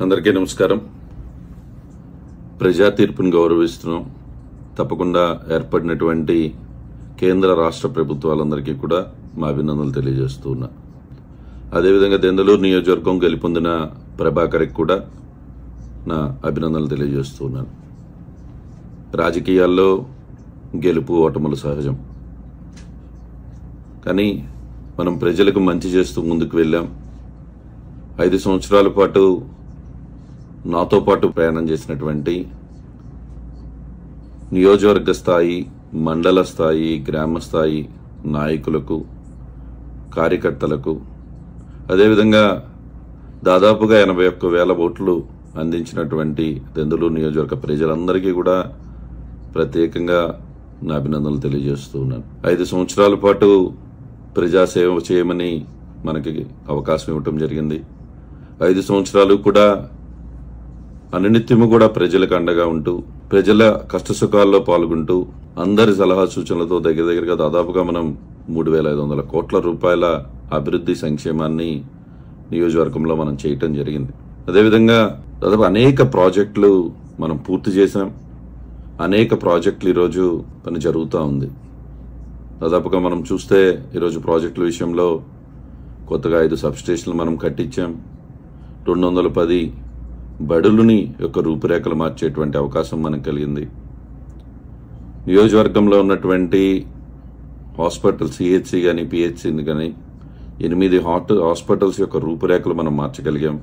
అందరికీ నమస్కారం. ప్రజా తీర్పును గౌరవిస్తున్నాం. తప్పకుండా ఏర్పడినటువంటి కేంద్ర రాష్ట్ర ప్రభుత్వాలందరికీ కూడా మా అభినందనలు తెలియజేస్తూ ఉన్నా. అదేవిధంగా దెందులూరు నియోజకవర్గం గెలుపొందిన ప్రభాకర్కి కూడా నా అభినందనలు తెలియజేస్తూ ఉన్నాను. రాజకీయాల్లో గెలుపు ఓటములు సహజం, కానీ మనం ప్రజలకు మంచి చేస్తూ ముందుకు వెళ్ళాం. 5 సంవత్సరాల పాటు నాతో పాటు ప్రయాణం చేసినటువంటి నియోజకవర్గ స్థాయి, మండల స్థాయి, గ్రామ స్థాయి నాయకులకు, కార్యకర్తలకు, అదేవిధంగా దాదాపుగా 81,000 ఓట్లు అందించినటువంటి దెందులూరు నియోజకవర్గ ప్రజలందరికీ కూడా ప్రత్యేకంగా నా అభినందనలు తెలియజేస్తూ ఉన్నాను. 5 సంవత్సరాల పాటు ప్రజాసేవ చేయమని మనకి అవకాశం ఇవ్వటం జరిగింది. 5 సంవత్సరాలు కూడా అనునిత్యము కూడా ప్రజలకు అండగా ఉంటూ, ప్రజల కష్టసుఖాల్లో పాల్గొంటూ, అందరి సలహా సూచనలతో దగ్గరగా దాదాపుగా మనం 3,500 కోట్ల రూపాయల అభివృద్ధి సంక్షేమాన్ని నియోజకవర్గంలో మనం చేయటం జరిగింది. అదేవిధంగా దాదాపు అనేక ప్రాజెక్టులు మనం పూర్తి చేశాం. అనేక ప్రాజెక్టులు ఈరోజు పని జరుగుతూ ఉంది. దాదాపుగా మనం చూస్తే ఈరోజు ప్రాజెక్టుల విషయంలో కొత్తగా 5 సబ్స్టేషన్లు మనం కట్టించాం. 210 బడులని యొక్క రూపురేఖలు మార్చేటువంటి అవకాశం మనకు కలిగింది. నియోజకవర్గంలో ఉన్నటువంటి హాస్పిటల్, సిహెచ్సి కానీ పిహెచ్సి కానీ 8 హాస్పిటల్స్ యొక్క రూపురేఖలు మనం మార్చగలిగాం.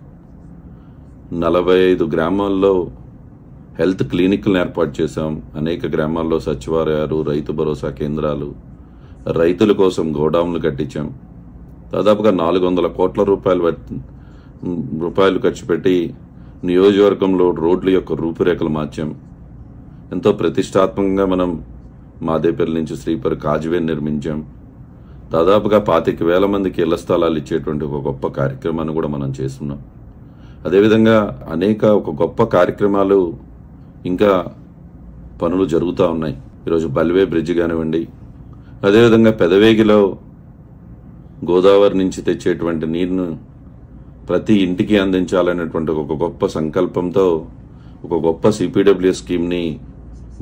45 గ్రామాల్లో హెల్త్ క్లినిక్లను ఏర్పాటు చేశాం. అనేక గ్రామాల్లో సచివాలయాలు, రైతు భరోసా కేంద్రాలు, రైతుల కోసం గోడౌన్లు కట్టించాం. దాదాపుగా 400 కోట్ల రూపాయలు ఖర్చు పెట్టి నియోజకవర్గంలో రోడ్ల యొక్క రూపురేఖలు మార్చాం. ఎంతో ప్రతిష్టాత్మకంగా మనం మాదేపల్లి నుంచి శ్రీపరి కాజ్వే నిర్మించాం. దాదాపుగా 25,000 మందికి ఇళ్ల స్థలాలు ఇచ్చేటువంటి ఒక గొప్ప కార్యక్రమాన్ని కూడా మనం చేస్తున్నాం. అదేవిధంగా ఒక గొప్ప కార్యక్రమాలు ఇంకా పనులు జరుగుతూ ఉన్నాయి. ఈరోజు బల్వే బ్రిడ్జ్ కానివ్వండి, అదేవిధంగా పెదవేగిలో గోదావరి నుంచి తెచ్చేటువంటి నీరును ప్రతి ఇంటికి అందించాలనేటువంటి ఒక గొప్ప సంకల్పంతో ఒక గొప్ప సిపిడబ్ల్యూఎస్ స్కీమ్ని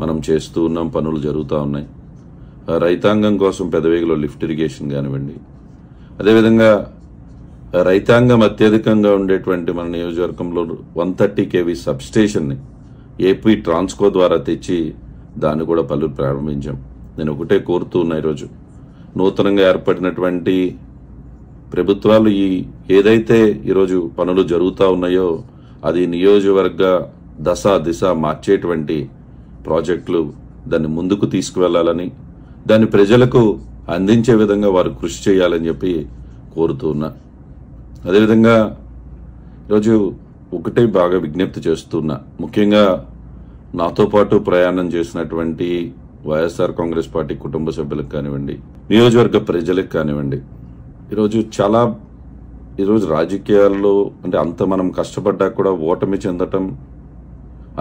మనం చేస్తూ ఉన్నాం. పనులు జరుగుతూ ఉన్నాయి. రైతాంగం కోసం పెదవేగిలో లిఫ్ట్ ఇరిగేషన్ కానివ్వండి, అదేవిధంగా రైతాంగం అత్యధికంగా ఉండేటువంటి మన నియోజకవర్గంలో 130 kV సబ్స్టేషన్ని ఏపీ ట్రాన్స్కో ద్వారా తెచ్చి దాన్ని కూడా పనులు ప్రారంభించాం. నేను ఒకటే కోరుతూ ఉన్నా, ఈరోజు నూతనంగా ఏర్పడినటువంటి ప్రభుత్వాలు ఏదైతే ఈరోజు పనులు జరుగుతూ ఉన్నాయో అది నియోజకవర్గ దిశ మార్చేటువంటి ప్రాజెక్టులు, దాన్ని ముందుకు తీసుకువెళ్లాలని, దాన్ని ప్రజలకు అందించే విధంగా వారు కృషి చేయాలని చెప్పి కోరుతూ ఉన్నా. అదేవిధంగా ఈరోజు ఒకటే బాగా విజ్ఞప్తి చేస్తున్నా, ముఖ్యంగా నాతో పాటు ప్రయాణం చేసినటువంటి వైఎస్ఆర్ కాంగ్రెస్ పార్టీ కుటుంబ సభ్యులకు కానివ్వండి, నియోజకవర్గ ప్రజలకు కానివ్వండి, ఈరోజు రాజకీయాల్లో అంటే అంత మనం కష్టపడ్డా కూడా ఓటమి చెందటం,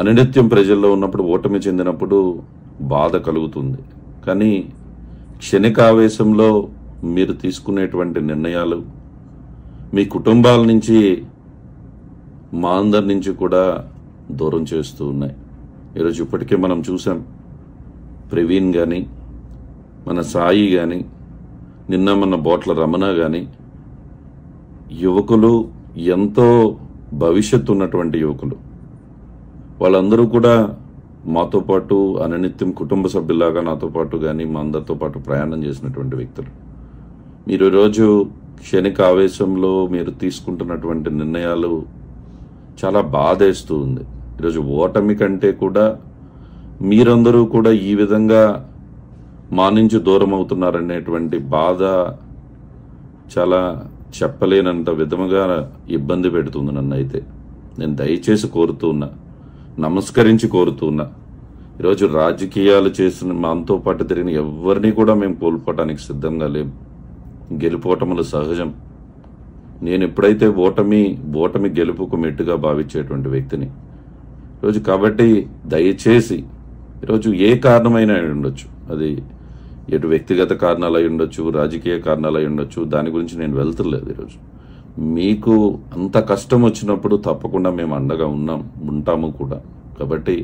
అనునిత్యం ప్రజల్లో ఉన్నప్పుడు ఓటమి చెందినప్పుడు బాధ కలుగుతుంది. కానీ క్షణికావేశంలో మీరు తీసుకునేటువంటి నిర్ణయాలు మీ కుటుంబాల నుంచి, మా అందరి నుంచి కూడా దూరం చేస్తూ ఉన్నాయి. ఈరోజు ఇప్పటికే మనం చూసాం, ప్రవీణ్ కానీ, మన సాయి కానీ, నిన్న మన బోట్ల రమణ కానీ, యువకులు, ఎంతో భవిష్యత్తు ఉన్నటువంటి యువకులు, వాళ్ళందరూ కూడా మాతో పాటు అనునిత్యం కుటుంబ సభ్యులాగా నాతో పాటు కానీ మా అందరితో పాటు ప్రయాణం చేసినటువంటి వ్యక్తులు. మీరు ఈరోజు క్షణిక ఆవేశంలో మీరు తీసుకుంటున్నటువంటి నిర్ణయాలు చాలా బాధేస్తూ ఉంది. ఈరోజు ఓటమి కంటే కూడా మీరందరూ కూడా ఈ విధంగా మా నుంచి దూరం అవుతున్నారనేటువంటి బాధ చాలా చెప్పలేనంత విధముగా ఇబ్బంది పెడుతుంది నన్ను. అయితే నేను దయచేసి కోరుతూ ఉన్నా, నమస్కరించి కోరుతూ ఉన్నా, ఈరోజు రాజకీయాలు చేసిన మనతో పాటు తిరిగిన ఎవరిని కూడా మేము కోల్పోవటానికి సిద్ధంగా లేం. గెలుపోవటములు సహజం. నేను ఎప్పుడైతే ఓటమి గెలుపుకు మెట్టుగా భావించేటువంటి వ్యక్తిని ఈరోజు. కాబట్టి దయచేసి ఈరోజు ఏ కారణమైనా ఉండొచ్చు, అది ఎటు వ్యక్తిగత కారణాలు అయి ఉండొచ్చు, రాజకీయ కారణాలు అయి ఉండొచ్చు, దాని గురించి నేను వెళ్తలేదు. ఈరోజు మీకు అంత కష్టం వచ్చినప్పుడు తప్పకుండా మేము అండగా ఉంటాము కూడా. కాబట్టి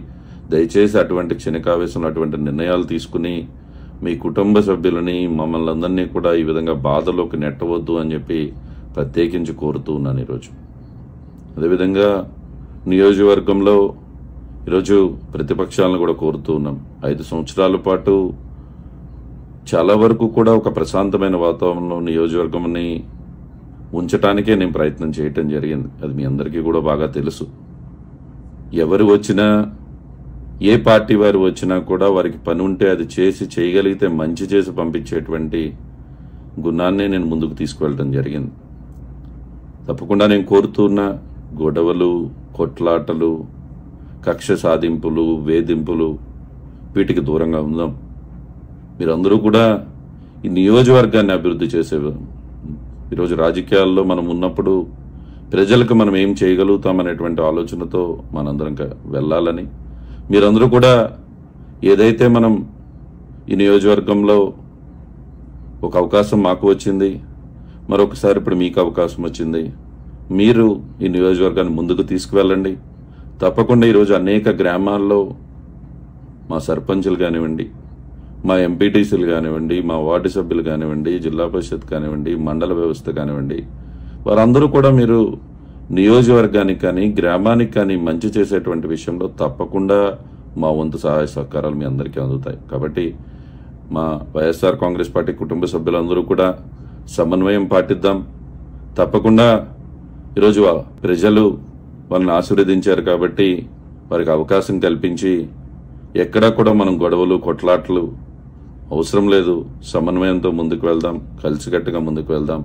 దయచేసి అటువంటి క్షణికావేశంలో అటువంటి నిర్ణయాలు తీసుకుని మీ కుటుంబ సభ్యులని మమ్మల్ని అందరినీ కూడా ఈ విధంగా బాధలోకి నెట్టవద్దు అని చెప్పి ప్రత్యేకించి కోరుతూ ఉన్నాను ఈరోజు. అదేవిధంగా నియోజకవర్గంలో ఈరోజు ప్రతిపక్షాలను కూడా కోరుతూ ఉన్నాం. 5 సంవత్సరాల పాటు చాలా వరకు కూడా ఒక ప్రశాంతమైన వాతావరణంలో నియోజకవర్గంని ఉంచటానికే నేను ప్రయత్నం చేయటం జరిగింది. అది మీ అందరికీ కూడా బాగా తెలుసు. ఎవరు వచ్చినా, ఏ పార్టీ వారు వచ్చినా కూడా వారికి పని ఉంటే అది చేయగలిగితే మంచి చేసి పంపించేటువంటి గుణాన్ని నేను ముందుకు తీసుకువెళ్ళటం జరిగింది. తప్పకుండా నేను కోరుతున్న గొడవలు, కొట్లాటలు, కక్ష సాధింపులు, వేధింపులు వీటికి దూరంగా ఉందాం. మీరందరూ కూడా ఈ నియోజకవర్గాన్ని అభివృద్ధి చేసేవారు. ఈరోజు రాజకీయాల్లో మనం ఉన్నప్పుడు ప్రజలకు మనం ఏం చేయగలుగుతామనేటువంటి ఆలోచనతో మనందరం వెళ్ళాలని, మీరందరూ కూడా ఏదైతే మనం ఈ నియోజకవర్గంలో ఒక అవకాశం మాకు వచ్చింది, మరొకసారి ఇప్పుడు మీకు అవకాశం వచ్చింది, మీరు ఈ నియోజకవర్గాన్ని ముందుకు తీసుకువెళ్ళండి. తప్పకుండా ఈరోజు అనేక గ్రామాల్లో మా సర్పంచులు కానివ్వండి, మా ఎంపీటీసీలు కానివ్వండి, మా వార్డు సభ్యులు కానివ్వండి, జిల్లా పరిషత్ కానివ్వండి, మండల వ్యవస్థ కానివ్వండి, వారందరూ కూడా మీరు నియోజకవర్గానికి కానీ గ్రామానికి కానీ మంచి చేసేటువంటి విషయంలో తప్పకుండా మా వంతు సహాయ సహకారాలు మీ అందరికీ అందుతాయి. కాబట్టి మా వైఎస్ఆర్ కాంగ్రెస్ పార్టీ కుటుంబ సభ్యులందరూ కూడా సమన్వయం పాటిద్దాం. తప్పకుండా ఈరోజు ప్రజలు వాళ్ళని ఆశీర్వదించారు కాబట్టి వారికి అవకాశం కల్పించి ఎక్కడా కూడా మనం గొడవలు, కొట్లాట్లు అవసరం లేదు. సమన్వయంతో ముందుకు వెళ్దాం, కలిసికట్టుగా ముందుకు వెళ్దాం.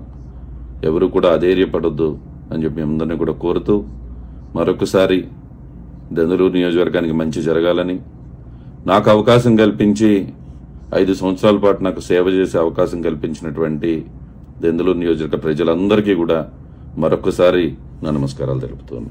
ఎవరు కూడా అధైర్యపడొద్దు అని చెప్పి అందరినీ కూడా కోరుతూ, మరొకసారి దెందులూరు నియోజకవర్గానికి మంచి జరగాలని, నాకు అవకాశం కల్పించి 5 సంవత్సరాల పాటు నాకు సేవ చేసే అవకాశం కల్పించినటువంటి దెందులూరు నియోజకవర్గ ప్రజలందరికీ కూడా మరొకసారి నా నమస్కారాలు తెలుపుతున్నాను.